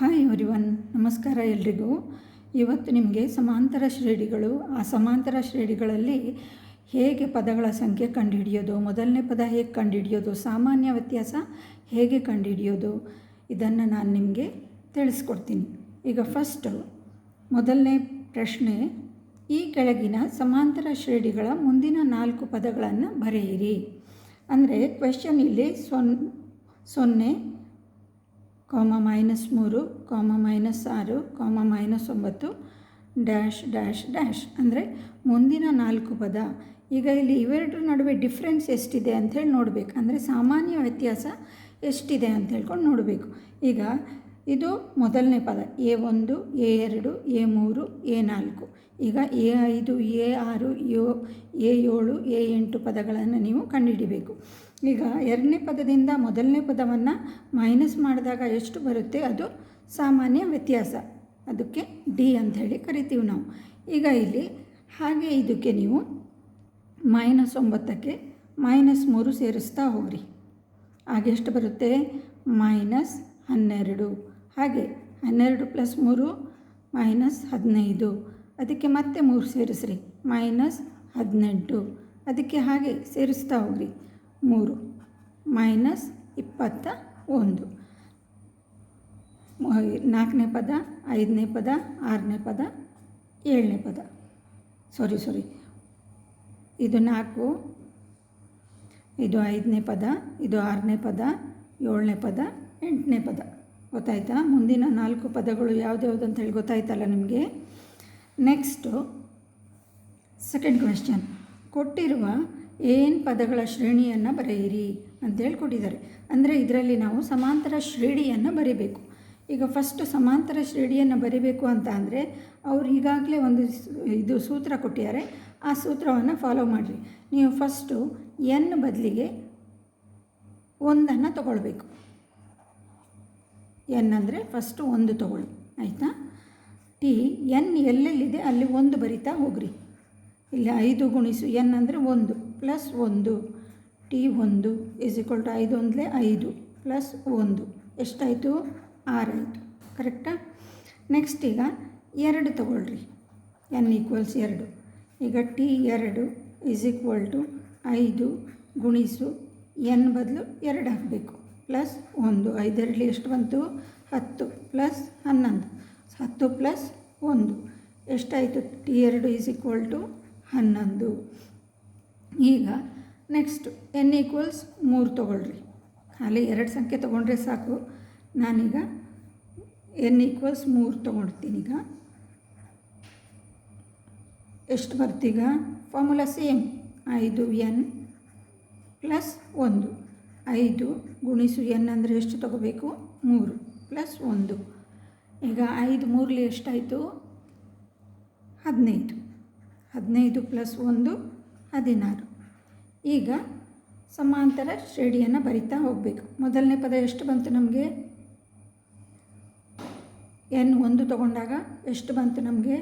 Hi everyone, ನಮಸ್ಕಾರ ಎಲ್ರಿಗೂ. ಇವತ್ತು ನಿಮಗೆ ಸಮಾಂತರ ಶ್ರೇಣಿಗಳು, ಆ ಸಮಾಂತರ ಶ್ರೇಣಿಗಳಲ್ಲಿ ಹೇಗೆ ಪದಗಳ ಸಂಖ್ಯೆ ಕಂಡುಹಿಡಿಯೋದು, ಮೊದಲನೇ ಪದ ಹೇಗೆ ಕಂಡುಹಿಡಿಯೋದು, ಸಾಮಾನ್ಯ ವ್ಯತ್ಯಾಸ ಹೇಗೆ ಕಂಡುಹಿಡಿಯೋದು, ಇದನ್ನು ನಾನು ನಿಮಗೆ ತಿಳಿಸ್ಕೊಡ್ತೀನಿ. ಈಗ ಫಸ್ಟು ಮೊದಲನೇ ಪ್ರಶ್ನೆ, ಈ ಕೆಳಗಿನ ಸಮಾಂತರ ಶ್ರೇಣಿಗಳ ಮುಂದಿನ 4 ಪದಗಳನ್ನು ಬರೆಯಿರಿ. ಅಂದರೆ ಕ್ವೆಶ್ಚನ್ ಇಲ್ಲಿ 0, -3, -6, -9 ಡ್ಯಾಶ್ ಡ್ಯಾಶ್ ಡ್ಯಾಶ್ ಅಂದರೆ ಮುಂದಿನ 4 ಪದ. ಈಗ ಇಲ್ಲಿ ಇವೆರಡರ ನಡುವೆ ಡಿಫ್ರೆನ್ಸ್ ಎಷ್ಟಿದೆ ಅಂಥೇಳಿ ನೋಡಬೇಕು. ಅಂದರೆ ಸಾಮಾನ್ಯ ವ್ಯತ್ಯಾಸ ಎಷ್ಟಿದೆ ಅಂತ ಹೇಳ್ಕೊಂಡು ನೋಡಬೇಕು. ಈಗ ಇದು ಮೊದಲನೇ ಪದ A1, A2, A3, A4. ಈಗ A5, A6, A7, A8 ಪದಗಳನ್ನು ನೀವು ಕಂಡುಹಿಡಿಬೇಕು. ಈಗ ಎರಡನೇ ಪದದಿಂದ ಮೊದಲನೇ ಪದವನ್ನು ಮೈನಸ್ ಮಾಡಿದಾಗ ಎಷ್ಟು ಬರುತ್ತೆ ಅದು ಸಾಮಾನ್ಯ ವ್ಯತ್ಯಾಸ, ಅದಕ್ಕೆ ಡಿ ಅಂಥೇಳಿ ಕರಿತೀವಿ ನಾವು. ಈಗ ಇಲ್ಲಿ ಹಾಗೆ ಇದಕ್ಕೆ ನೀವು -9ಕ್ಕೆ -3 ಸೇರಿಸ್ತಾ ಹೋಗ್ರಿ. ಆಗ ಎಷ್ಟು ಬರುತ್ತೆ? -12. ಹಾಗೆ 12 + 3 -15. ಅದಕ್ಕೆ ಮತ್ತೆ 3 ಸೇರಿಸ್ರಿ, -18. ಅದಕ್ಕೆ ಹಾಗೆ ಸೇರಿಸ್ತಾ ಹೋಗ್ರಿ, 3 -21. 4ನೇ ಪದ, 5ನೇ ಪದ, 6ನೇ ಪದ, 7ನೇ ಪದ. ಸಾರಿ ಇದು 4, ಇದು 5ನೇ ಪದ, ಇದು 6ನೇ ಪದ, 7ನೇ ಪದ, 8ನೇ ಪದ. ಗೊತ್ತಾಯ್ತಾ? ಮುಂದಿನ 4 ಪದಗಳು ಯಾವ್ದು ಅಂತ ಹೇಳಿ ಗೊತ್ತಾಯ್ತಲ್ಲ ನಿಮಗೆ. ನೆಕ್ಸ್ಟು ಸೆಕೆಂಡ್ ಕ್ವೆಶ್ಚನ್, ಕೊಟ್ಟಿರುವ ಏನ್ ಪದಗಳ ಶ್ರೇಣಿಯನ್ನು ಬರೆಯಿರಿ ಅಂತೇಳಿ ಕೊಟ್ಟಿದ್ದಾರೆ. ಅಂದರೆ ಇದರಲ್ಲಿ ನಾವು ಸಮಾಂತರ ಶ್ರೇಣಿಯನ್ನು ಬರೀಬೇಕು. ಈಗ ಫಸ್ಟು ಸಮಾಂತರ ಶ್ರೇಣಿಯನ್ನು ಬರೀಬೇಕು ಅಂತ ಅಂದರೆ ಅವ್ರು ಈಗಾಗಲೇ ಒಂದು ಇದು ಸೂತ್ರ ಕೊಟ್ಟಿದ್ದಾರೆ. ಆ ಸೂತ್ರವನ್ನು ಫಾಲೋ ಮಾಡಿರಿ. ನೀವು ಫಸ್ಟು n ಬದಲಿಗೆ 1 ತಗೊಳ್ಬೇಕು. n ಅಂದರೆ ಫಸ್ಟು 1 ತಗೊಳ್ಳಿ, ಆಯಿತಾ? n ಎಲ್ಲೆಲ್ಲಿದೆ ಅಲ್ಲಿ 1 ಬರಿತಾ ಹೋಗ್ರಿ. ಇಲ್ಲಿ 5 ಗುಣಿಸು n ಅಂದರೆ 1 + 1 T1 = 5 1 5 + 1 ಎಷ್ಟಾಯಿತು? 6 ಆಯಿತು. ಕರೆಕ್ಟಾ? ನೆಕ್ಸ್ಟ್ ಈಗ 2 ತಗೊಳ್ರಿ, n = 2. ಈಗ T2 = 5 ಗುಣಿಸು n ಬದಲು 2 ಹಾಕಬೇಕು + 1. 5 ಎಷ್ಟು ಬಂತು? 10 + 11. 10 + 1 ಎಷ್ಟಾಯಿತು? T2 = 11. ಈಗ ನೆಕ್ಸ್ಟ್ n = 3 ತೊಗೊಳ್ರಿ. ಖಾಲಿ 2 ಸಂಖ್ಯೆ ತೊಗೊಂಡ್ರೆ ಸಾಕು. ನಾನೀಗ n = 3 ತೊಗೊಳ್ತೀನಿ. ಈಗ ಎಷ್ಟು ಬರ್ತೀಗ? Formula same, 5n + 1. 5 ಗುಣಿಸು n ಅಂದರೆ ಎಷ್ಟು ತೊಗೋಬೇಕು? 3 + 1. ಈಗ 5 3 ಎಷ್ಟಾಯಿತು? 15. 15 + 1 16. ಈಗ ಸಮಾಂತರ ಶ್ರೇಣಿಯನ್ನು ಬರಿತಾ ಹೋಗಬೇಕು. ಮೊದಲನೇ ಪದ ಎಷ್ಟು ಬಂತು ನಮಗೆ? n 1 ತಗೊಂಡಾಗ ಎಷ್ಟು ಬಂತು ನಮಗೆ?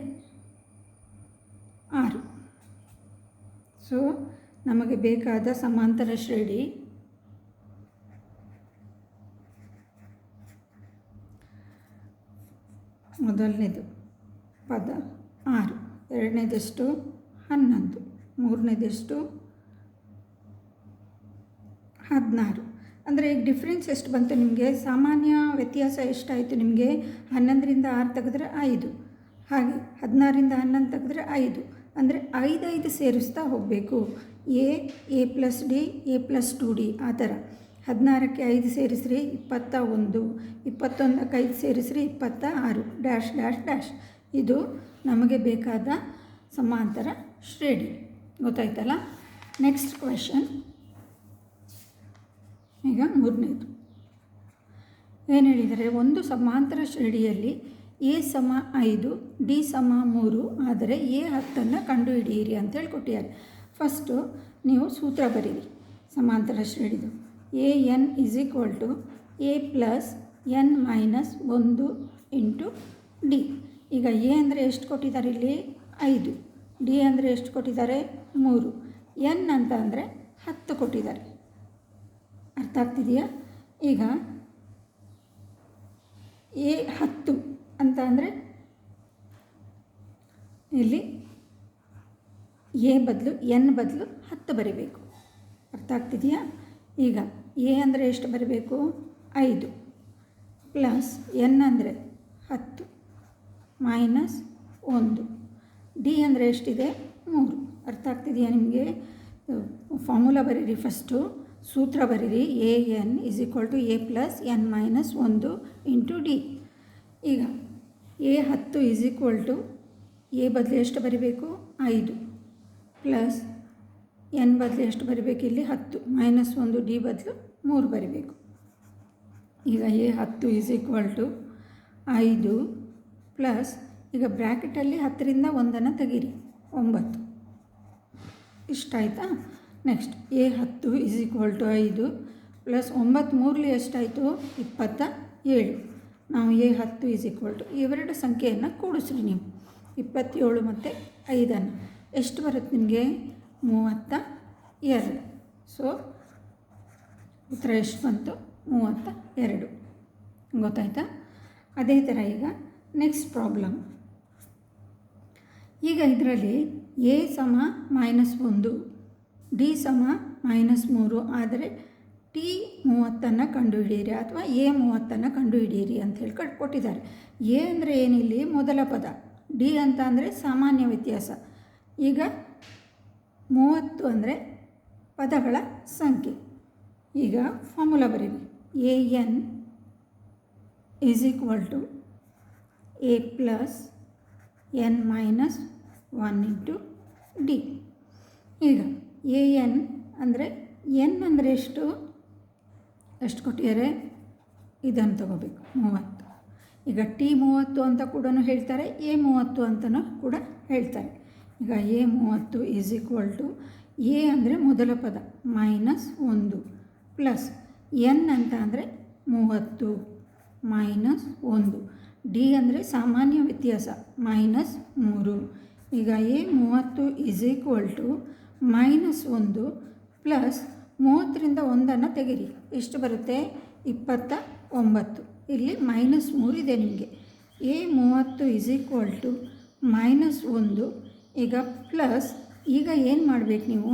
6. ಸೊ ನಮಗೆ ಬೇಕಾದ ಸಮಾಂತರ ಶ್ರೇಣಿ ಮೊದಲನೇದು ಪದ 6, ಎರಡನೇದೆಷ್ಟು? 11, ಮೂರನೇದೆಷ್ಟು? 16. ಅಂದರೆ ಈಗ ಡಿಫ್ರೆನ್ಸ್ ಎಷ್ಟು ಬಂತು ನಿಮಗೆ? ಸಾಮಾನ್ಯ ವ್ಯತ್ಯಾಸ ಎಷ್ಟಾಯಿತು ನಿಮಗೆ? 11ರಿಂದ 6 ತೆಗೆದ್ರೆ 5, ಹಾಗೆ 16ರಿಂದ 11 ತೆಗೆದ್ರೆ 5. ಅಂದರೆ 5 ಸೇರಿಸ್ತಾ ಹೋಗಬೇಕು. a + d, a + 2d ಆ ಥರ. 16ಕ್ಕೆ 5 ಸೇರಿಸ್ರಿ 21, 21ಕ್ಕೆ 5 ಸೇರಿಸ್ರಿ 26 ಡ್ಯಾಶ್ ಡ್ಯಾಶ್ ಡ್ಯಾಶ್. ಇದು ನಮಗೆ ಬೇಕಾದ ಸಮಾಂತರ ಶ್ರೇಣಿ. ಗೊತ್ತಾಯ್ತಲ್ಲ? ನೆಕ್ಸ್ಟ್ ಕ್ವೆಶ್ಚನ್, ಈಗ 3ನೇದು ಏನು ಹೇಳಿದ್ದಾರೆ? ಒಂದು ಸಮಾಂತರ ಶ್ರೇಣಿಯಲ್ಲಿ a = 5, d = 3 ಆದರೆ a 10 ಕಂಡುಹಿಡಿಯಿರಿ ಅಂತೇಳಿ ಕೊಟ್ಟಿದ್ದಾರೆ. ಫಸ್ಟು ನೀವು ಸೂತ್ರ ಬರೀರಿ ಸಮಾಂತರ ಶ್ರೇಣಿದು. an = a + n - 1 × d. ಈಗ a ಅಂದರೆ ಎಷ್ಟು ಕೊಟ್ಟಿದ್ದಾರೆ ಇಲ್ಲಿ? 5. d ಅಂದರೆ ಎಷ್ಟು ಕೊಟ್ಟಿದ್ದಾರೆ? 3. n ಅಂತ ಅಂದರೆ 10 ಕೊಟ್ಟಿದ್ದಾರೆ. ಅರ್ಥ ಆಗ್ತಿದೆಯಾ? ಈಗ ಎ 10 ಅಂತ ಅಂದರೆ ಇಲ್ಲಿ ಎ ಬದಲು ಎನ್ ಬದಲು 10 ಬರೀಬೇಕು. ಅರ್ಥ ಆಗ್ತಿದೆಯಾ? ಈಗ ಎ ಅಂದರೆ ಎಷ್ಟು ಬರಬೇಕು? 5 ಪ್ಲಸ್ ಎನ್ ಅಂದರೆ 10 ಮೈನಸ್ 1. ಡಿ ಅಂದರೆ ಎಷ್ಟಿದೆ? 3. ಅರ್ಥ ಆಗ್ತಿದೆಯಾ ನಿಮಗೆ? ಫಾರ್ಮುಲಾ ಬರೀರಿ, ಫಸ್ಟು ಸೂತ್ರ ಬರೀರಿ. A N is equal to A plus N minus 1 into D. ಈಗ A 10 is equal to A ಬದಲು ಎಷ್ಟು ಬರೀಬೇಕು? 5 ಪ್ಲಸ್ ಎನ್ ಬದಲು ಎಷ್ಟು ಬರೀಬೇಕು? ಇಲ್ಲಿ 10 ಮೈನಸ್ 1 ಡಿ ಬದಲು 3 ಬರೀಬೇಕು. ಈಗ A 10 is equal to 5 plus, ಈಗ ಬ್ರ್ಯಾಕೆಟಲ್ಲಿ 10ರಿಂದ 1 ತೆಗೀರಿ, 9. ಇಷ್ಟ ಆಯಿತಾ? Next a 10 is equal to 5 plus 9 3 ಎಷ್ಟಾಯಿತು? 27. ನಾವು ಎ 10 ಇಸ್ ಈಕ್ವಲ್ ಟು ಇವೆರಡು ಸಂಖ್ಯೆಯನ್ನು ಕೂಡಿಸ್ರಿ ನೀವು, 27 ಮತ್ತು 5 ಎಷ್ಟು ಬರುತ್ತೆ ನಿಮಗೆ? 32. ಸೊ ಉತ್ತರ ಎಷ್ಟು ಬಂತು? 32. ಗೊತ್ತಾಯ್ತಾ? ಅದೇ ಥರ ಈಗ ನೆಕ್ಸ್ಟ್ ಪ್ರಾಬ್ಲಮ್. ಈಗ ಇದರಲ್ಲಿ ಎ ಸಮ -1 ಡಿ ಸಮ -3 ಆದರೆ ಟಿ 30 ಕಂಡುಹಿಡಿಯಿರಿ ಅಥವಾ ಎ 30 ಕಂಡುಹಿಡಿಯಿರಿ ಅಂತ ಹೇಳಿ ಕೊಟ್ಟಿದ್ದಾರೆ. ಎ ಅಂದರೆ ಏನಿಲ್ಲಿ? ಮೊದಲ ಪದ. ಡಿ ಅಂತ ಅಂದರೆ ಸಾಮಾನ್ಯ ವ್ಯತ್ಯಾಸ. ಈಗ 30 ಅಂದರೆ ಪದಗಳ ಸಂಖ್ಯೆ. ಈಗ ಫಾರ್ಮುಲಾ ಬರೀರಿ. A n is equal to A plus N minus 1 into D. ಈಗ ಎ ಎನ್ ಅಂದರೆ ಎನ್ ಅಂದರೆ ಎಷ್ಟು ಕೊಟ್ಟಿದ್ದಾರೆ? ಇದನ್ನು ತಗೋಬೇಕು, 30. ಈಗ ಟಿ 30 ಅಂತ ಕೂಡ ಹೇಳ್ತಾರೆ, ಎ 30 ಅಂತಲೂ ಕೂಡ ಹೇಳ್ತಾರೆ. ಈಗ A 30 is equal to a ಅಂದರೆ ಮೊದಲ ಪದ -1 ಪ್ಲಸ್ ಎನ್ ಅಂತ ಅಂದರೆ 30 ಮೈನಸ್ 1. ಡಿ ಅಂದರೆ ಸಾಮಾನ್ಯ ವ್ಯತ್ಯಾಸ -3. ಈಗ A 30 is equal to -1 plus 30ರಿಂದ 1 ತೆಗೀರಿ, ಎಷ್ಟು ಬರುತ್ತೆ? 29. ಇಲ್ಲಿ -3 ಇದೆ ನಿಮಗೆ. A 30 is equal to -1. ಈಗ ಪ್ಲಸ್, ಈಗ ಏನು ಮಾಡಬೇಕು ನೀವು?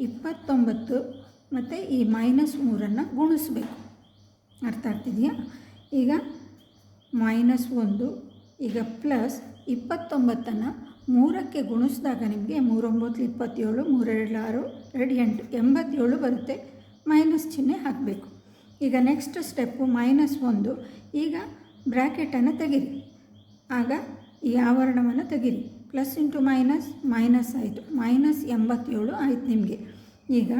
29 ಮತ್ತು ಈ -3 ಗುಣಿಸ್ಬೇಕು. ಅರ್ಥ ಆಗ್ತಿದೆಯಾ? ಈಗ -1 ಈಗ ಪ್ಲಸ್ 29 3ಕ್ಕೆ ಗುಣಿಸಿದಾಗ ನಿಮಗೆ 3 9 27, 3 2 6 2 8 87 ಬರುತ್ತೆ. ಮೈನಸ್ ಚಿಹ್ನೆ ಹಾಕಬೇಕು. ಈಗ ನೆಕ್ಸ್ಟ್ ಸ್ಟೆಪ್ಪು -1. ಈಗ ಬ್ರ್ಯಾಕೆಟನ್ನು ತೆಗೀರಿ, ಆಗ ಈ ಆವರಣವನ್ನು ತೆಗೀರಿ. ಪ್ಲಸ್ ಇಂಟು ಮೈನಸ್ ಆಯಿತು, -87 ಆಯಿತು ನಿಮಗೆ. ಈಗ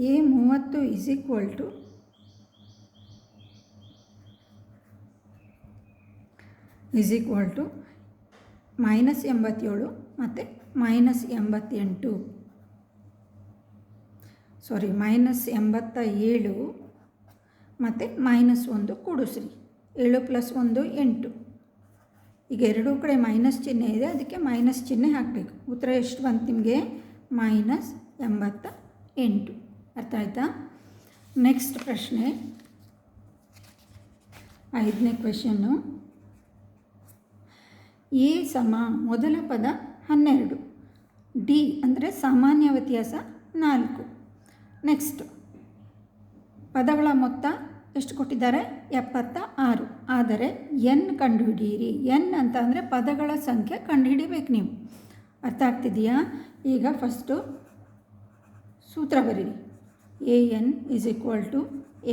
ಎ 30 ಈಸ್ ಈಕ್ವಲ್ ಟು -87 ಮತ್ತು -87 ಮತ್ತು -1 ಕೂಡಿಸ್ರಿ. 7 + 1 8. ಈಗ ಎರಡೂ ಕಡೆ ಮೈನಸ್ ಚಿಹ್ನೆ ಇದೆ, ಅದಕ್ಕೆ ಮೈನಸ್ ಚಿಹ್ನೆ ಹಾಕಬೇಕು. ಉತ್ತರ ಎಷ್ಟು ಬಂತು ನಿಮಗೆ? -88. ಅರ್ಥ ಆಯಿತಾ? ನೆಕ್ಸ್ಟ್ ಪ್ರಶ್ನೆ, 5ನೇ ಕ್ವೆಶ್ಚನ್ನು. ಎ ಸಮ ಮೊದಲ ಪದ 12, ಡಿ ಅಂದರೆ ಸಾಮಾನ್ಯ ವ್ಯತ್ಯಾಸ 4. ನೆಕ್ಸ್ಟ್ ಪದಗಳ ಮೊತ್ತ ಎಷ್ಟು ಕೊಟ್ಟಿದ್ದಾರೆ? 76. ಆದರೆ ಎನ್ ಕಂಡುಹಿಡಿಯಿರಿ. ಎನ್ ಅಂತ ಅಂದರೆ ಪದಗಳ ಸಂಖ್ಯೆ ಕಂಡುಹಿಡಿಬೇಕು ನೀವು. ಅರ್ಥ ಆಗ್ತಿದೆಯಾ? ಈಗ ಫಸ್ಟು ಸೂತ್ರ ಬರೀರಿ. A n is equal to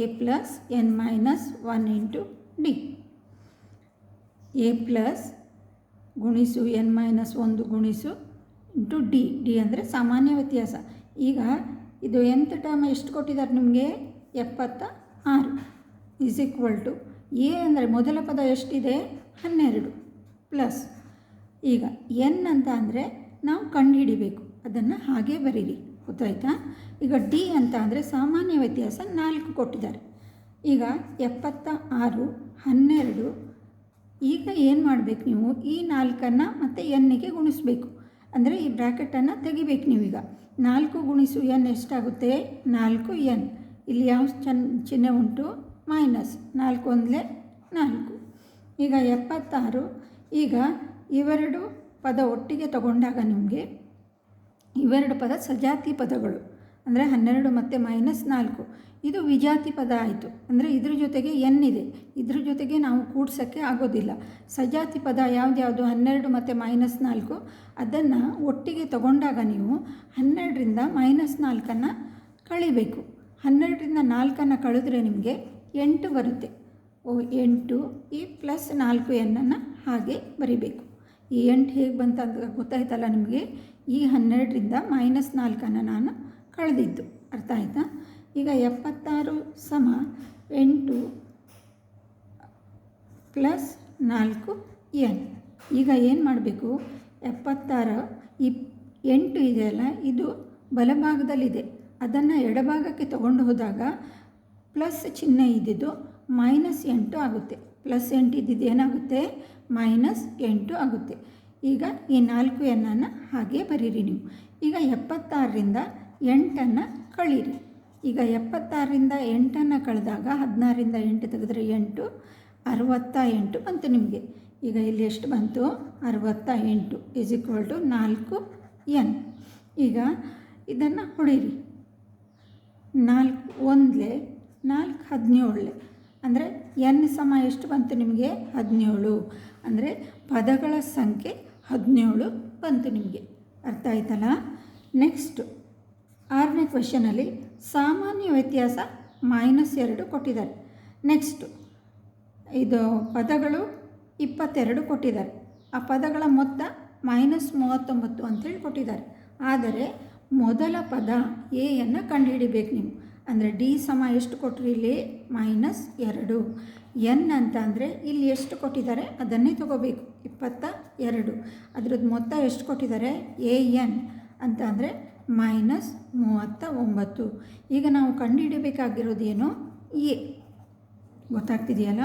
A plus N minus 1 into d. A plus ಗುಣಿಸು ಎನ್ ಮೈನಸ್ 1 ಗುಣಿಸು ಇಂಟು ಡಿ. ಡಿ ಅಂದರೆ ಸಾಮಾನ್ಯ ವ್ಯತ್ಯಾಸ. ಈಗ ಇದು nth ಟರ್ಮ್ ಎಷ್ಟು ಕೊಟ್ಟಿದ್ದಾರೆ ನಿಮಗೆ? 76 ಈಸ್ ಈಕ್ವಲ್ ಟು ಎ ಅಂದರೆ ಮೊದಲ ಪದ ಎಷ್ಟಿದೆ? 12 ಪ್ಲಸ್, ಈಗ ಎನ್ ಅಂತ ಅಂದರೆ ನಾವು ಕಂಡುಹಿಡಿಬೇಕು, ಅದನ್ನು ಹಾಗೇ ಬರೀರಿ. ಗೊತ್ತಾಯ್ತಾ? ಈಗ ಡಿ ಅಂತ ಅಂದರೆ ಸಾಮಾನ್ಯ ವ್ಯತ್ಯಾಸ 4 ಕೊಟ್ಟಿದ್ದಾರೆ. ಈಗ 76 12. ಈಗ ಏನು ಮಾಡಬೇಕು ನೀವು? ಈ 4 ಮತ್ತು ಎನ್ನಿಗೆ ಗುಣಿಸ್ಬೇಕು. ಅಂದರೆ ಈ ಬ್ರ್ಯಾಕೆಟನ್ನು ತೆಗಿಬೇಕು ನೀವೀಗ. 4 ಗುಣಿಸು ಎನ್ ಎಷ್ಟಾಗುತ್ತೆ? 4n. ಇಲ್ಲಿ ಯಾವ ಚಿಹ್ನೆ ಉಂಟು? ಮೈನಸ್. 4 1 4. ಈಗ 76. ಈಗ ಇವೆರಡು ಪದ ಒಟ್ಟಿಗೆ ತಗೊಂಡಾಗ ನಿಮಗೆ ಇವೆರಡು ಪದ ಸಜಾತಿ ಪದಗಳು, ಅಂದರೆ 12 ಮತ್ತು -4 ಇದು ವಿಜಾತಿ ಪದ ಆಯಿತು. ಅಂದರೆ ಇದ್ರ ಜೊತೆಗೆ ಎನ್ ಇದೆ, ಇದ್ರ ಜೊತೆಗೆ ನಾವು ಕೂಡ್ಸೋಕ್ಕೆ ಆಗೋದಿಲ್ಲ. ಸಜಾತಿ ಪದ ಯಾವ್ದ್ಯಾವುದು 12 ಮತ್ತು -4, ಅದನ್ನು ಒಟ್ಟಿಗೆ ತಗೊಂಡಾಗ ನೀವು 12ರಿಂದ -4 ಕಳಿಬೇಕು. 12ರಿಂದ 4 ಕಳೆದ್ರೆ ನಿಮಗೆ 8 ಬರುತ್ತೆ. 8 ಈ +4n ಹಾಗೆ ಬರಿಬೇಕು. ಈ 8 ಹೇಗೆ ಬಂತ ಅಂತ ಗೊತ್ತಾಯ್ತಲ್ಲ ನಿಮಗೆ. ಈ 12ರಿಂದ -4 ನಾನು ಕಳೆದಿದ್ದು ಅರ್ಥ ಆಯಿತಾ. ಈಗ 76 = 8 + 4n. ಈಗ ಏನು ಮಾಡಬೇಕು, 76 ಈ 8 ಇದೆಯಲ್ಲ ಇದು ಬಲಭಾಗದಲ್ಲಿದೆ, ಅದನ್ನು ಎಡಭಾಗಕ್ಕೆ ತಗೊಂಡು ಹೋದಾಗ ಪ್ಲಸ್ ಚಿಹ್ನೆ ಇದ್ದಿದ್ದು -8 ಆಗುತ್ತೆ. +8 ಇದ್ದಿದ್ದು ಏನಾಗುತ್ತೆ, -8 ಆಗುತ್ತೆ. ಈಗ ಈ 4n ಹಾಗೆ ಬರೀರಿ ನೀವು. ಈಗ 76ರಿಂದ 8 ಕಳೀರಿ. ಈಗ 76ರಿಂದ 8 ಕಳೆದಾಗ 16ರಿಂದ 8 ತೆಗೆದ್ರೆ 8, 68 ಬಂತು ನಿಮಗೆ. ಈಗ ಇಲ್ಲಿ ಎಷ್ಟು ಬಂತು, 68 = 4n. ಈಗ ಇದನ್ನು ಹೊಡೀರಿ. 4 1 4 17, ಅಂದರೆ n ಸಮ ಎಷ್ಟು ಬಂತು ನಿಮಗೆ, 17. ಅಂದರೆ ಪದಗಳ ಸಂಖ್ಯೆ 17 ಬಂತು ನಿಮಗೆ. ಅರ್ಥ ಆಯ್ತಲ್ಲ. ನೆಕ್ಸ್ಟು 6ನೇ ಕ್ವೆಶ್ಚನಲ್ಲಿ ಸಾಮಾನ್ಯ ವ್ಯತ್ಯಾಸ -2 ಕೊಟ್ಟಿದ್ದಾರೆ. ನೆಕ್ಸ್ಟು ಇದು ಪದಗಳು 22 ಕೊಟ್ಟಿದ್ದಾರೆ. ಆ ಪದಗಳ ಮೊತ್ತ -39 ಅಂಥೇಳಿ ಕೊಟ್ಟಿದ್ದಾರೆ. ಆದರೆ ಮೊದಲ ಪದ ಎಯನ್ನು ಕಂಡುಹಿಡಿಬೇಕು ನೀವು. ಅಂದರೆ ಡಿ ಸಮ ಎಷ್ಟು ಕೊಟ್ಟರು ಇಲ್ಲಿ, -2. ಎನ್ ಅಂತ ಅಂದರೆ ಇಲ್ಲಿ ಎಷ್ಟು ಕೊಟ್ಟಿದ್ದಾರೆ ಅದನ್ನೇ ತಗೋಬೇಕು, 22. ಅದರದ್ದು ಮೊತ್ತ ಎಷ್ಟು ಕೊಟ್ಟಿದ್ದಾರೆ, an ಅಂತ ಅಂದರೆ -39. ಈಗ ನಾವು ಕಂಡುಹಿಡಬೇಕಾಗಿರೋದು ಏನು, ಎ. ಗೊತ್ತಾಗ್ತಿದೆಯಲ್ಲ.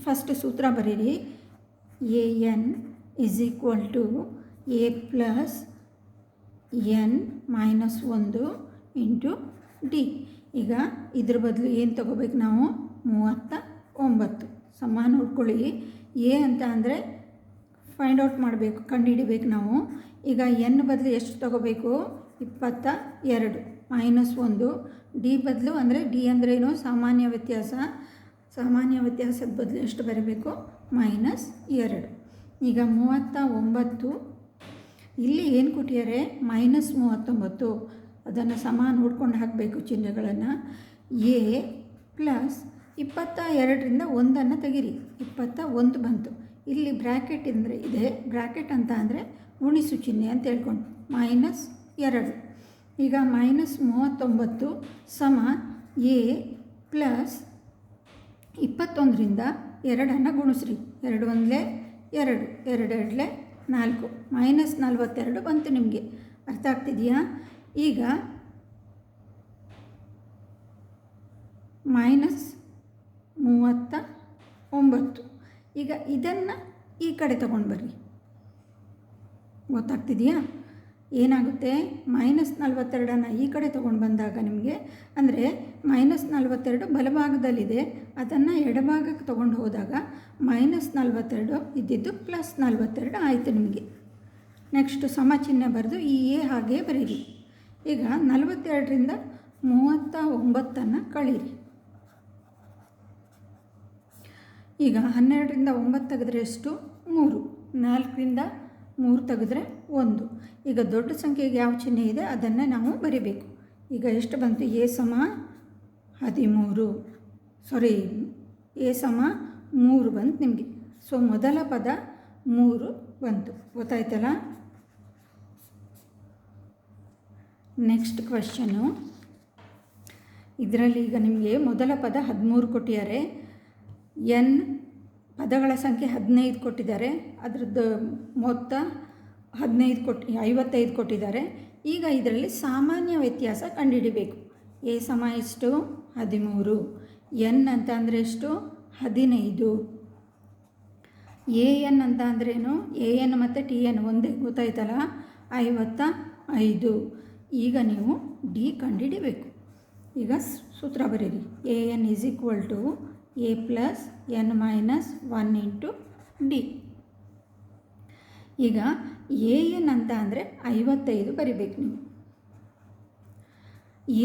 ಫಸ್ಟ್ ಸೂತ್ರ ಬರೀರಿ. an = a + n - 1 × d. ಈಗ ಇದ್ರ ಬದಲು ಏನು ತಗೋಬೇಕು ನಾವು, 39 ಸಮ ನೋಡ್ಕೊಳ್ಳಿ. ಎ ಅಂತ ಅಂದರೆ ಫೈಂಡ್ ಔಟ್ ಮಾಡಬೇಕು, ಕಂಡುಹಿಡಿಬೇಕು ನಾವು. ಈಗ ಎನ್ ಬದಲು ಎಷ್ಟು ತಗೋಬೇಕು, 22 -1. ಡಿ ಬದಲು ಅಂದರೆ ಡಿ ಅಂದ್ರೇನು, ಸಾಮಾನ್ಯ ವ್ಯತ್ಯಾಸ. ಸಾಮಾನ್ಯ ವ್ಯತ್ಯಾಸದ ಬದಲು ಎಷ್ಟು ಬರಬೇಕು, -2. ಈಗ 39 ಇಲ್ಲಿ ಏನು ಕೊಟ್ಟಿದ್ದಾರೆ, -39. ಅದನ್ನು ಸಮ ನೋಡ್ಕೊಂಡು ಹಾಕಬೇಕು ಚಿಹ್ನೆಗಳನ್ನು. ಎ + 22ರಿಂದ 1 ತೆಗೀರಿ, 21 ಬಂತು. ಇಲ್ಲಿ ಬ್ರ್ಯಾಕೆಟ್ ಅಂದರೆ ಇದೆ, ಬ್ರ್ಯಾಕೆಟ್ ಅಂತ ಅಂದರೆ ಗುಣಿಸು ಚಿಹ್ನೆ ಅಂತ ಹೇಳ್ಕೊಂಡು -2. ಈಗ -39 ಸಮ ಎ + 21ರಿಂದ 2 ಗುಣಿಸ್ರಿ. 2 1 2, 2 2 4, -42 ಬಂತು ನಿಮಗೆ. ಅರ್ಥ ಆಗ್ತಿದೆಯಾ. ಈಗ -39. ಈಗ ಇದನ್ನು ಈ ಕಡೆ ತಗೊಂಡು ಬರ್ರಿ. ಗೊತ್ತಾಗ್ತಿದೆಯಾ. ಏನಾಗುತ್ತೆ, -42 ಈ ಕಡೆ ತೊಗೊಂಡು ಬಂದಾಗ ನಿಮಗೆ ಅಂದರೆ -42 ಬಲಭಾಗದಲ್ಲಿದೆ, ಅದನ್ನು ಎಡಭಾಗಕ್ಕೆ ತೊಗೊಂಡು ಹೋದಾಗ -42 ಇದ್ದಿದ್ದು +42 ಆಯಿತು ನಿಮಗೆ. ನೆಕ್ಸ್ಟು ಸಮ ಚಿಹ್ನೆ ಬರೆದು ಈ ಎ ಹಾಗೆ ಬರೀರಿ. ಈಗ 42ರಿಂದ 39 ಕಳೀರಿ. ಈಗ 12ರಿಂದ 9 ತೆಗೆದ್ರೆ ಎಷ್ಟು, 3. 4ರಿಂದ 3 ತೆಗೆದ್ರೆ 1. ಈಗ ದೊಡ್ಡ ಸಂಖ್ಯೆಗೆ ಯಾವ ಚಿಹ್ನೆ ಇದೆ ಅದನ್ನು ನಾವು ಬರಿಬೇಕು. ಈಗ ಎಷ್ಟು ಬಂತು, ಎ ಸಮ 13, ಎ ಸಮ 3 ಬಂತು ನಿಮಗೆ. ಸೊ ಮೊದಲ ಪದ 3 ಬಂತು. ಗೊತ್ತಾಯ್ತಲ್ಲ. ನೆಕ್ಸ್ಟ್ ಕ್ವೆಶ್ಚನ್ನು, ಇದರಲ್ಲಿ ಈಗ ನಿಮಗೆ ಮೊದಲ ಪದ 13 ಕೊಟ್ಟಿದ್ದಾರೆ. ಎನ್ ಪದಗಳ ಸಂಖ್ಯೆ 15 ಕೊಟ್ಟಿದ್ದಾರೆ. ಅದರದ್ದು ಮೊತ್ತ 55 ಕೊಟ್ಟಿದ್ದಾರೆ. ಈಗ ಇದರಲ್ಲಿ ಸಾಮಾನ್ಯ ವ್ಯತ್ಯಾಸ ಕಂಡುಹಿಡಿಬೇಕು. ಎ ಸಮ ಎಷ್ಟು, 13. ಎನ್ ಅಂತ ಅಂದರೆ ಎಷ್ಟು, 15. ಎ ಎನ್ ಅಂತ ಅಂದ್ರೇನು, ಎ ಎನ್ ಮತ್ತು ಟಿ ಎನ್ ಒಂದೇ. ಗೊತ್ತಾಯ್ತಲ್ಲ, 55. ಈಗ ನೀವು ಡಿ ಕಂಡುಹಿಡಿಬೇಕು. ಈಗ ಸೂತ್ರ ಬರೀರಿ. A N = a + n - 1 × D. ಈಗ ಎ ಎನ್ ಅಂತ ಅಂದರೆ 55 ಬರಿಬೇಕು ನೀವು.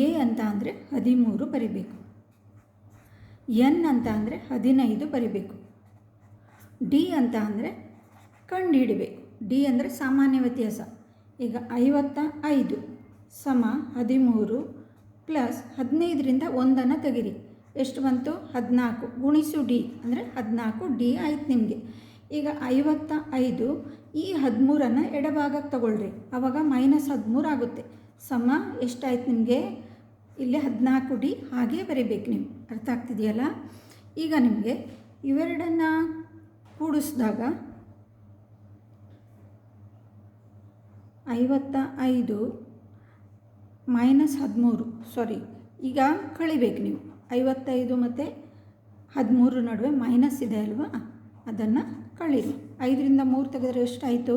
ಎ ಅಂತ ಅಂದರೆ 13 ಬರಿಬೇಕು. ಎನ್ ಅಂತ ಅಂದರೆ 15 ಬರಿಬೇಕು. ಡಿ ಅಂತ ಅಂದರೆ ಕಂಡುಹಿಡಬೇಕು. ಡಿ ಅಂದರೆ ಸಾಮಾನ್ಯ ವ್ಯತ್ಯಾಸ. ಈಗ 55 ಸಮ 13 ಪ್ಲಸ್ 15ರಿಂದ 1 ತೆಗಿರಿ. ಎಷ್ಟು ಬಂತು? 14 ಗುಣಿಸು ಡಿ ಅಂದರೆ 14 ಡಿ ಆಯ್ತು ನಿಮಗೆ. ಈಗ 55 ಈ 13 ಎಡಭಾಗಕ್ಕೆ ತಗೊಳ್ರಿ, ಆವಾಗ -13 ಆಗುತ್ತೆ. ಸಮ ಎಷ್ಟಾಯ್ತು ನಿಮಗೆ? ಇಲ್ಲಿ 14 ಡಿ ಹಾಗೇ ಬರೀಬೇಕು ನೀವು. ಅರ್ಥ ಆಗ್ತಿದೆಯಲ್ಲ? ಈಗ ನಿಮಗೆ ಇವೆರಡನ್ನು ಕೂಡಿಸಿದಾಗ 55 -13 ಈಗ ಕಳಿಬೇಕು ನೀವು. 55 ಮತ್ತು 13 ನಡುವೆ ಮೈನಸ್ ಇದೆ ಅಲ್ವಾ, ಅದನ್ನು ಕಳೀರಿ. 5ರಿಂದ 3 ತೆಗೆದ್ರೆ ಎಷ್ಟಾಯಿತು?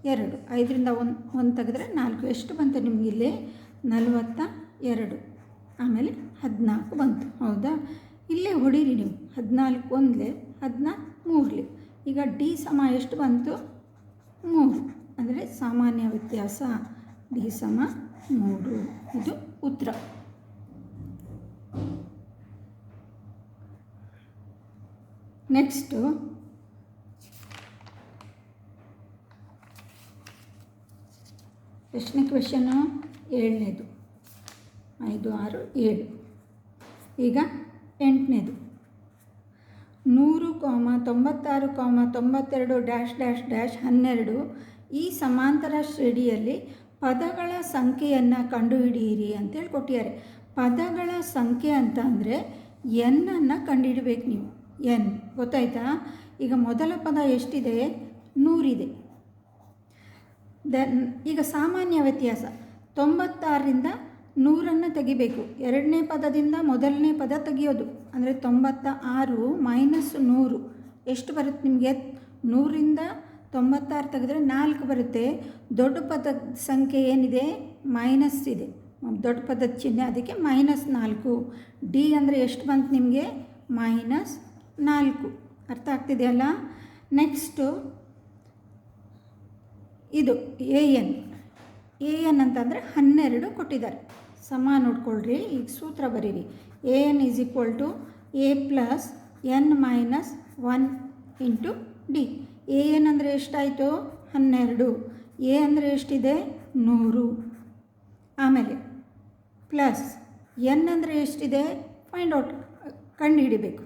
2. 5ರಿಂದ 1 ತೆಗೆದ್ರೆ 4. ಎಷ್ಟು ಬಂತು ನಿಮಗಿಲ್ಲಿ? 42. ಆಮೇಲೆ 14 ಬಂತು. ಹೌದಾ? ಇಲ್ಲೇ ಹೊಡೀರಿ ನೀವು. 14 1 14 3. ಈಗ ಡಿ ಸಮ ಎಷ್ಟು ಬಂತು? 3. ಅಂದರೆ ಸಾಮಾನ್ಯ ವ್ಯತ್ಯಾಸ ಡಿ ಸಮ 3. ಇದು ಉತ್ತರ. ನೆಕ್ಸ್ಟು ಎಷ್ಟನೇ ಕ್ವೆಶನ್ನು? 7ನೇದು. 5 6 7. ಈಗ 8ನೇದು. 100, 96, 92 -12 ಈ ಸಮಾಂತರ ಶ್ರೇಣಿಯಲ್ಲಿ ಪದಗಳ ಸಂಖ್ಯೆಯನ್ನು ಕಂಡುಹಿಡಿಯಿರಿ ಅಂತೇಳಿ ಕೊಟ್ಟಿದ್ದಾರೆ. ಪದಗಳ ಸಂಖ್ಯೆ ಅಂತ ಅಂದರೆ ಎನ್ನನ್ನು ಕಂಡುಹಿಡಬೇಕು ನೀವು. ಎನ್ ಗೊತ್ತಾಯ್ತಾ? ಈಗ ಮೊದಲ ಪದ ಎಷ್ಟಿದೆ? 100 ಇದೆ. ಈಗ ಸಾಮಾನ್ಯ ವ್ಯತ್ಯಾಸ 96ರಿಂದ 100 ತೆಗಿಬೇಕು. ಎರಡನೇ ಪದದಿಂದ ಮೊದಲನೇ ಪದ ತೆಗಿಯೋದು. ಅಂದರೆ 96 - 100 ಎಷ್ಟು ಬರುತ್ತೆ ನಿಮಗೆ? 100ರಿಂದ 96 ತೆಗೆದ್ರೆ 4 ಬರುತ್ತೆ. ದೊಡ್ಡ ಪದದ ಸಂಖ್ಯೆ ಏನಿದೆ? ಮೈನಸ್ ಇದೆ, ದೊಡ್ಡ ಪದದ ಚಿಹ್ನೆ, ಅದಕ್ಕೆ -4. ಡಿ ಅಂದರೆ ಎಷ್ಟು ಬಂತು ನಿಮಗೆ? -4. ಅರ್ಥ ಆಗ್ತಿದೆಯಲ್ಲ? ನೆಕ್ಸ್ಟು ಇದು ಎ ಎನ್ ಅಂತಂದರೆ 12 ಕೊಟ್ಟಿದ್ದಾರೆ. ಸಮ ನೋಡ್ಕೊಳ್ರಿ. ಈಗ ಸೂತ್ರ ಬರೀರಿ. AN = A + n - 1 × D. AN ಅಂದರೆ ಎಷ್ಟಾಯಿತು? 12. ಎ ಅಂದರೆ ಎಷ್ಟಿದೆ? 100. ಆಮೇಲೆ ಪ್ಲಸ್ ಎನ್ ಅಂದರೆ ಎಷ್ಟಿದೆ? ಫೈಂಡ್ ಔಟ್ ಕಂಡುಹಿಡಿಬೇಕು.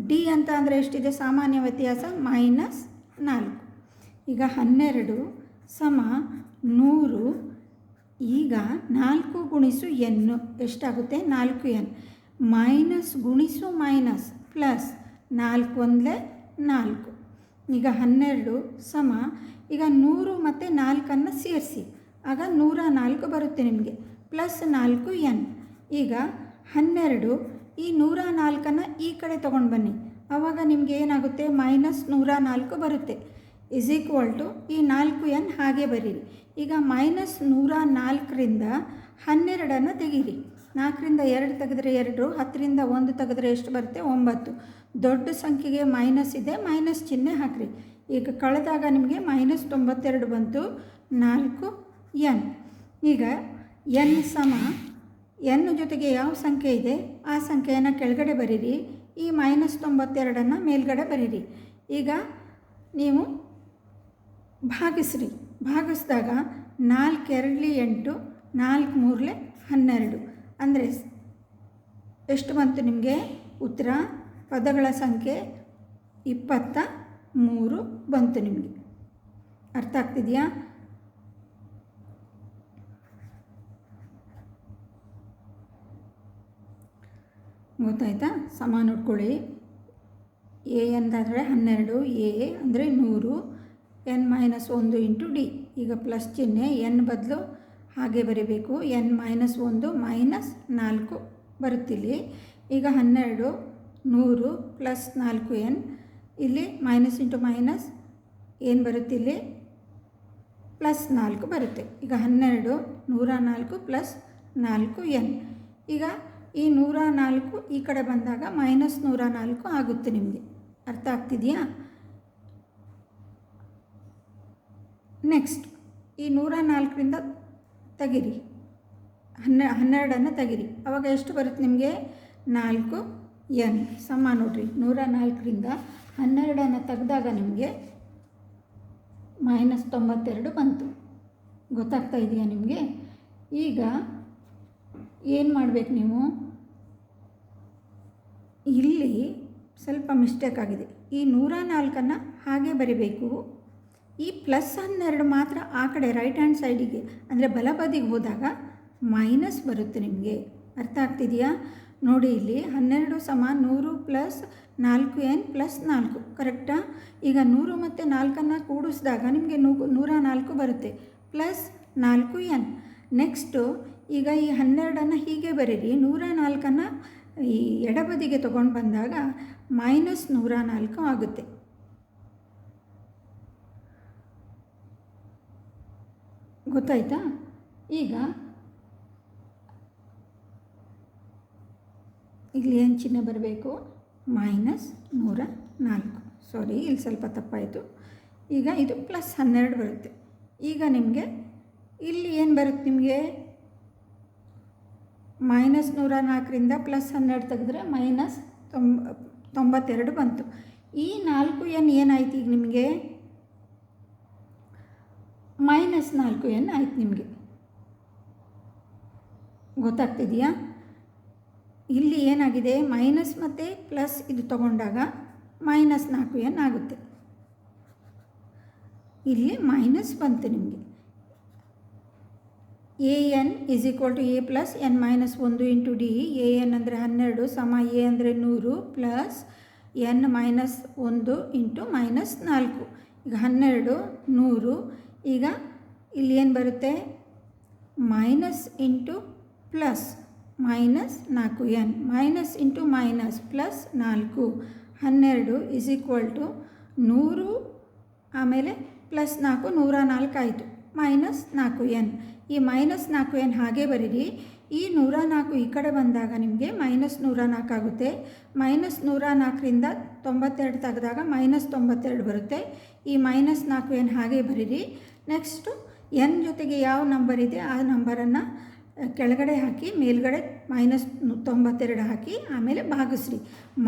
ಡಿ ಅಂತ ಅಂದರೆ ಎಷ್ಟಿದೆ? ಸಾಮಾನ್ಯ ವ್ಯತ್ಯಾಸ -4. ಈಗ 12 ಸಮ 100. ಈಗ 4 ಗುಣಿಸು ಎನ್ನು ಎಷ್ಟಾಗುತ್ತೆ? 4n. ಮೈನಸ್ ಗುಣಿಸು ಮೈನಸ್ ಪ್ಲಸ್ 4 1 4. ಈಗ 12 ಸಮ, ಈಗ 100 ಮತ್ತು 4 ಸೇರಿಸಿ, ಆಗ 104 ಬರುತ್ತೆ ನಿಮಗೆ. Plus 4n. ಈಗ 12 ಈ 104 ಈ ಕಡೆ ತೊಗೊಂಡು ಬನ್ನಿ, ಆವಾಗ ನಿಮಗೆ ಏನಾಗುತ್ತೆ? -104 ಬರುತ್ತೆ. = ಈ 4n ಹಾಗೆ ಬರೀರಿ. ಈಗ -104ರಿಂದ 12 ತೆಗೀರಿ. 4ರಿಂದ 2 ತೆಗೆದ್ರೆ 2, 10ರಿಂದ 1 ತೆಗೆದ್ರೆ ಎಷ್ಟು ಬರುತ್ತೆ? 9. ದೊಡ್ಡ ಸಂಖ್ಯೆಗೆ ಮೈನಸ್ ಇದೆ, ಮೈನಸ್ ಚಿಹ್ನೆ ಹಾಕಿರಿ. ಈಗ ಕಳೆದಾಗ ನಿಮಗೆ -92 ಬಂತು. 4n. ಈಗ ಎನ್ ಸಮ ಎನ್ ಜೊತೆಗೆ ಯಾವ ಸಂಖ್ಯೆ ಇದೆ ಆ ಸಂಖ್ಯೆಯನ್ನು ಕೆಳಗಡೆ ಬರೀರಿ. ಈ -92 ಮೇಲ್ಗಡೆ ಬರೀರಿ. ಈಗ ನೀವು ಭಾಗಿಸ್ರಿ. ಭಾಗಿಸಿದಾಗ 4 2 8, 4 3 12. ಅಂದರೆ ಎಷ್ಟು ಬಂತು ನಿಮಗೆ ಉತ್ತರ? ಪದಗಳ ಸಂಖ್ಯೆ 23 ಬಂತು ನಿಮಗೆ. ಅರ್ಥ ಆಗ್ತಿದೆಯಾ? ಗೊತ್ತಾಯ್ತಾ? ಸಮ ನೋಡ್ಕೊಳ್ಳಿ. ಎ ಅಂತಂದರೆ 12, ಎ ಅಂದರೆ 100, n - 1 × D. ಈಗ ಪ್ಲಸ್ ಚಿಹ್ನೆ n ಬದಲು ಹಾಗೆ ಬರೀಬೇಕು. n - 1 -4 ಬರುತ್ತಿಲ್ಲಿ. ಈಗ 12 100 ಪ್ಲಸ್ 4n. ಇಲ್ಲಿ ಮೈನಸ್ ಇಂಟು ಮೈನಸ್ ಏನು ಬರುತ್ತೆ? ಇಲ್ಲಿ ಪ್ಲಸ್ 4 ಬರುತ್ತೆ. ಈಗ 12 104 ಪ್ಲಸ್ 4n. ಈಗ ಈ 104 ಈ ಕಡೆ ಬಂದಾಗ -104 ಆಗುತ್ತೆ ನಿಮಗೆ. ಅರ್ಥ ಆಗ್ತಿದೆಯಾ? ನೆಕ್ಸ್ಟ್ ಈ 104ರಿಂದ ತೆಗಿರಿ, 12 ತೆಗಿರಿ. ಆವಾಗ ಎಷ್ಟು ಬರುತ್ತೆ ನಿಮಗೆ? 4n ಸಮ ನೋಡಿರಿ. 104ರಿಂದ 12 ತೆಗೆದಾಗ ನಿಮಗೆ -92 ಬಂತು. ಗೊತ್ತಾಗ್ತಾ ಇದೆಯಾ ನಿಮಗೆ? ಈಗ ಏನು ಮಾಡಬೇಕು ನೀವು? ಇಲ್ಲಿ ಸ್ವಲ್ಪ ಮಿಸ್ಟೇಕ್ ಆಗಿದೆ. ಈ 104 ಹಾಗೆ ಬರಿಬೇಕು. ಈ +12 ಮಾತ್ರ ಆ ಕಡೆ ರೈಟ್ ಹ್ಯಾಂಡ್ ಸೈಡಿಗೆ ಅಂದರೆ ಬಲಬದಿಗೆ ಹೋದಾಗ ಮೈನಸ್ ಬರುತ್ತೆ ನಿಮಗೆ. ಅರ್ಥ ಆಗ್ತಿದೆಯಾ? ನೋಡಿ ಇಲ್ಲಿ 12 = 100 + 4n + 4 ಕರೆಕ್ಟಾ? ಈಗ 100 ಮತ್ತು 4 ಕೂಡಿಸಿದಾಗ ನಿಮಗೆ 104 ಬರುತ್ತೆ +4n. ನೆಕ್ಸ್ಟು ಈಗ ಈ 12 ಹೀಗೆ ಬರೀರಿ. 104 ಈ ಎಡಬದಿಗೆ ತೊಗೊಂಡು ಬಂದಾಗ -104 ಆಗುತ್ತೆ. ಗೊತ್ತಾಯ್ತಾ? ಈಗ ಇಲ್ಲಿ ಏನು ಚಿಹ್ನೆ ಬರಬೇಕು? -104. ಸಾರಿ, ಇಲ್ಲಿ ಸ್ವಲ್ಪ ತಪ್ಪಾಯಿತು. ಈಗ ಇದು +12 ಬರುತ್ತೆ. ಈಗ ನಿಮಗೆ ಇಲ್ಲಿ ಏನು ಬರುತ್ತೆ? ನಿಮಗೆ -104ರಿಂದ +12 ತೆಗೆದ್ರೆ -92 ಬಂತು. ಈ 4n ಏನಾಯ್ತು? ಈಗ ನಿಮಗೆ -4n ಆಯ್ತು. ನಿಮಗೆ ಗೊತ್ತಾಗ್ತಿದೆಯಾ? ಇಲ್ಲಿ ಏನಾಗಿದೆ? ಮೈನಸ್ ಮತ್ತು ಪ್ಲಸ್ ಇದು ತಗೊಂಡಾಗ -4n ಆಗುತ್ತೆ. ಇಲ್ಲಿ ಮೈನಸ್ ಬಂತು ನಿಮಗೆ. an = a + n - 1 × d. an ಅಂದರೆ 12 ಸಮ a ಅಂದರೆ 100 ಪ್ಲಸ್ n - 1 × -4. ಈಗ 12 100. ಈಗ ಇಲ್ಲಿ ಏನು ಬರುತ್ತೆ? Minus into plus -4n minus into minus plus 4. 12 = 100 ಆಮೇಲೆ +4 104 ಆಯಿತು. -4n. ಈ -4n ಹಾಗೆ ಬರೀರಿ. ಈ 104 ಈ ಕಡೆ ಬಂದಾಗ ನಿಮಗೆ -104 ಆಗುತ್ತೆ. -104ರಿಂದ 92 ತೆಗೆದಾಗ -92 ಬರುತ್ತೆ. ಈ -4n ಹಾಗೆ ಬರೀರಿ. ನೆಕ್ಸ್ಟು n ಜೊತೆಗೆ ಯಾವ ನಂಬರ್ ಇದೆ ಆ ನಂಬರನ್ನು ಕೆಳಗಡೆ ಹಾಕಿ ಮೇಲ್ಗಡೆ -92 ಹಾಕಿ ಆಮೇಲೆ ಭಾಗಿಸ್ರಿ.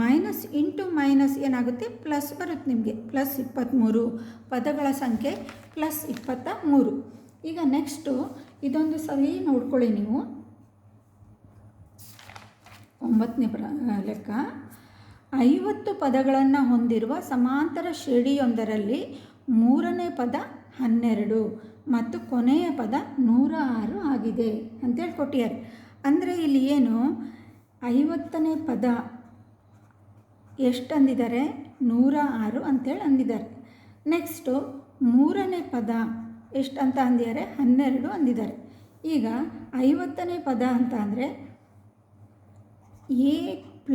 ಮೈನಸ್ ಇಂಟು ಮೈನಸ್ ಏನಾಗುತ್ತೆ? ಪ್ಲಸ್ ಬರುತ್ತೆ ನಿಮಗೆ. +23 ಪದಗಳ ಸಂಖ್ಯೆ +23. ಈಗ ನೆಕ್ಸ್ಟು ಇದೊಂದು ಸರಿ ನೋಡ್ಕೊಳ್ಳಿ ನೀವು. 9ನೇ ಲೆಕ್ಕ. 50 ಪದಗಳನ್ನು ಹೊಂದಿರುವ ಸಮಾಂತರ ಶ್ರೇಣಿಯೊಂದರಲ್ಲಿ 3ನೇ ಪದ 12 ಮತ್ತು ಕೊನೆಯ ಪದ 106 ಆಗಿದೆ ಅಂತೇಳಿ ಕೊಟ್ಟಿದ್ದಾರೆ. ಅಂದರೆ ಇಲ್ಲಿ ಏನು 50ನೇ ಪದ ಎಷ್ಟು ಅಂದಿದ್ದಾರೆ? 106 ಅಂತೇಳಿ ಅಂದಿದ್ದಾರೆ. ನೆಕ್ಸ್ಟು 3ನೇ ಪದ ಎಷ್ಟು ಅಂತ ಅಂದಿದ್ದಾರೆ? 12 ಅಂದಿದ್ದಾರೆ. ಈಗ 50ನೇ ಪದ ಅಂತ ಅಂದರೆ a +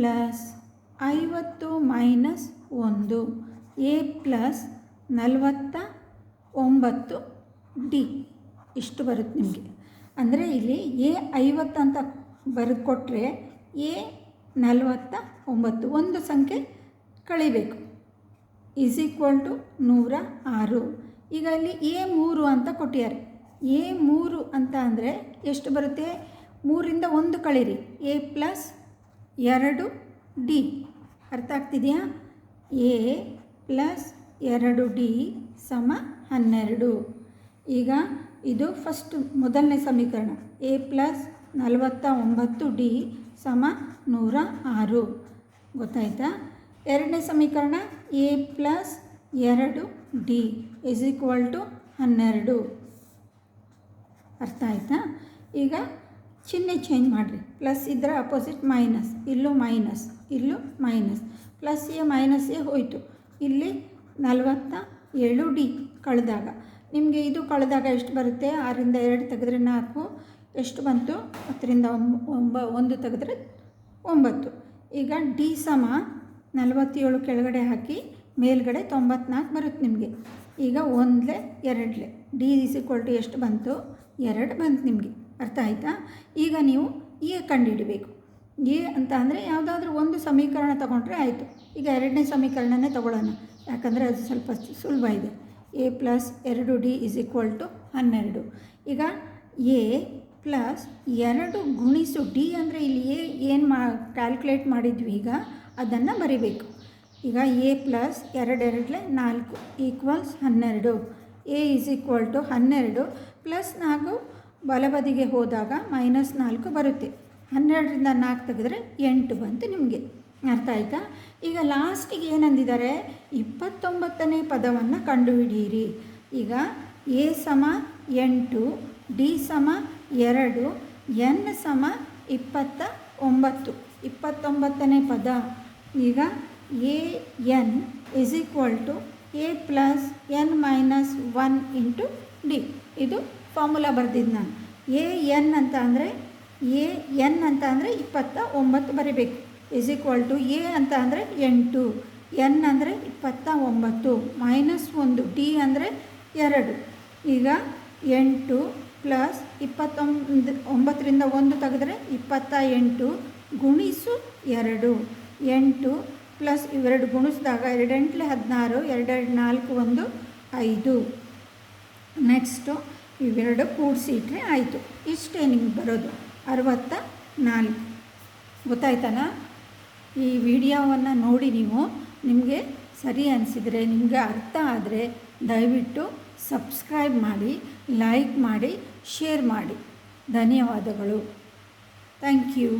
50 - 1 a + 49 d ಇಷ್ಟು ಬರುತ್ತೆ ನಿಮಗೆ. ಅಂದರೆ ಇಲ್ಲಿ a 50 ಅಂತ ಬರೆದು ಕೊಟ್ಟರೆ a 49 ಒಂದು ಸಂಖ್ಯೆ ಕಳಿಬೇಕು = 106. ಈಗ ಇಲ್ಲಿ a 3 ಅಂತ ಕೊಟ್ಟಿದ್ದಾರೆ. a 3 ಅಂತ ಅಂದರೆ ಎಷ್ಟು ಬರುತ್ತೆ? 3ರಿಂದ 1 ಕಳೀರಿ. a + 2d ಅರ್ಥ ಆಗ್ತಿದೆಯಾ? a + 2d = 12. ಈಗ ಇದು ಫಸ್ಟ್ ಮೊದಲನೇ ಸಮೀಕರಣ. a + 49d = 106. ಗೊತ್ತಾಯ್ತಾ? ಎರಡನೇ ಸಮೀಕರಣ a + 2d = 12. ಅರ್ಥ ಆಯ್ತಾ? ಈಗ ಚಿಹ್ನೆ ಚೇಂಜ್ ಮಾಡಿರಿ. ಪ್ಲಸ್ ಇದ್ದರೆ ಅಪೋಸಿಟ್ ಮೈನಸ್, ಇಲ್ಲೂ ಮೈನಸ್, ಇಲ್ಲೂ minus. Plus A minus A ಹೋಯಿತು. ಇಲ್ಲಿ 47d ಕಳೆದಾಗ ನಿಮಗೆ ಇದು ಕಳೆದಾಗ ಎಷ್ಟು ಬರುತ್ತೆ? 6ರಿಂದ 2 ತೆಗೆದ್ರೆ 4 ಎಷ್ಟು ಬಂತು? 10ರಿಂದ 1 ತೆಗೆದ್ರೆ 9. ಈಗ ಡಿ ಸಮ 47 ಕೆಳಗಡೆ ಹಾಕಿ ಮೇಲ್ಗಡೆ 94 ಬರುತ್ತೆ ನಿಮಗೆ. ಈಗ 1 2 ಡಿ = ಎಷ್ಟು ಬಂತು? 2 ಬಂತು ನಿಮಗೆ. ಅರ್ಥ ಆಯಿತಾ? ಈಗ ನೀವು ಎ ಕಂಡುಹಿಡಬೇಕು. ಎ ಅಂತ ಅಂದರೆ ಯಾವುದಾದ್ರೂ ಒಂದು ಸಮೀಕರಣ ತಗೊಂಡ್ರೆ ಆಯಿತು. ಈಗ ಎರಡನೇ ಸಮೀಕರಣನೇ ತಗೊಳ್ಳೋಣ, ಯಾಕಂದರೆ ಅದು ಸ್ವಲ್ಪ ಸುಲಭ ಇದೆ. A plus 2D is equal to 12. ಈಗ ಎ ಪ್ಲಸ್ 2 ಗುಣಿಸು ಡಿ ಅಂದರೆ ಇಲ್ಲಿ ಏನು ಕ್ಯಾಲ್ಕುಲೇಟ್ ಮಾಡಿದ್ವಿ ಈಗ ಅದನ್ನು ಬರಿಬೇಕು. ಈಗ a plus 2 2 4 equals 12. A is equal to 12 plus 4 ಬಲಬದಿಗೆ ಹೋದಾಗ -4 ಬರುತ್ತೆ. 12ರಿಂದ 4 ತೆಗೆದ್ರೆ 8 ಬಂತು. ನಿಮಗೆ ಅರ್ಥ ಆಯಿತಾ? ಈಗ ಲಾಸ್ಟಿಗೆ ಏನಂದಿದ್ದಾರೆ, 29ನೇ ಪದವನ್ನು ಕಂಡುಹಿಡಿಯಿರಿ. ಈಗ ಎ ಸಮ 8, ಡಿ ಸಮ 2, ಎನ್ ಸಮ 29. 29ನೇ ಪದ ಈಗ a N is equal to A plus N minus 1 into d. ಇದು ಫಾರ್ಮುಲಾ ಬರೆದಿದ್ದು ನಾನು. ಎ ಎನ್ ಅಂತ ಅಂದರೆ 29 ಬರೀಬೇಕು. ಇಸ್ ಈಕ್ವಲ್ ಟು ಎ ಅಂತ ಅಂದರೆ 8, ಎನ್ ಅಂದರೆ 29 -1, ಡಿ ಅಂದರೆ 2. ಈಗ 8 ಪ್ಲಸ್ 29ರಿಂದ 1 ತೆಗೆದ್ರೆ 28 ಗುಣಿಸು 2. 8 ಪ್ಲಸ್ ಇವೆರಡು ಗುಣಿಸಿದಾಗ 2 8 16, 2 2 4 1 5. ನೆಕ್ಸ್ಟು ಇವೆರಡು ಕೂಡಿಸಿ ಇಟ್ಟರೆ ಆಯಿತು. ಇಷ್ಟೇ ನಿಮ್ಗೆ ಬರೋದು 64. ಗೊತ್ತಾಯ್ತಾನ? ಈ ವಿಡಿಯೋವನ್ನು ನೋಡಿ ನಿಮಗೆ ಸರಿ ಅನಿಸಿದರೆ, ನಿಮಗೆ ಅರ್ಥ ಆದರೆ ದಯವಿಟ್ಟು ಸಬ್ಸ್ಕ್ರೈಬ್ ಮಾಡಿ, ಲೈಕ್ ಮಾಡಿ, ಶೇರ್ ಮಾಡಿ. ಧನ್ಯವಾದಗಳು. Thank you.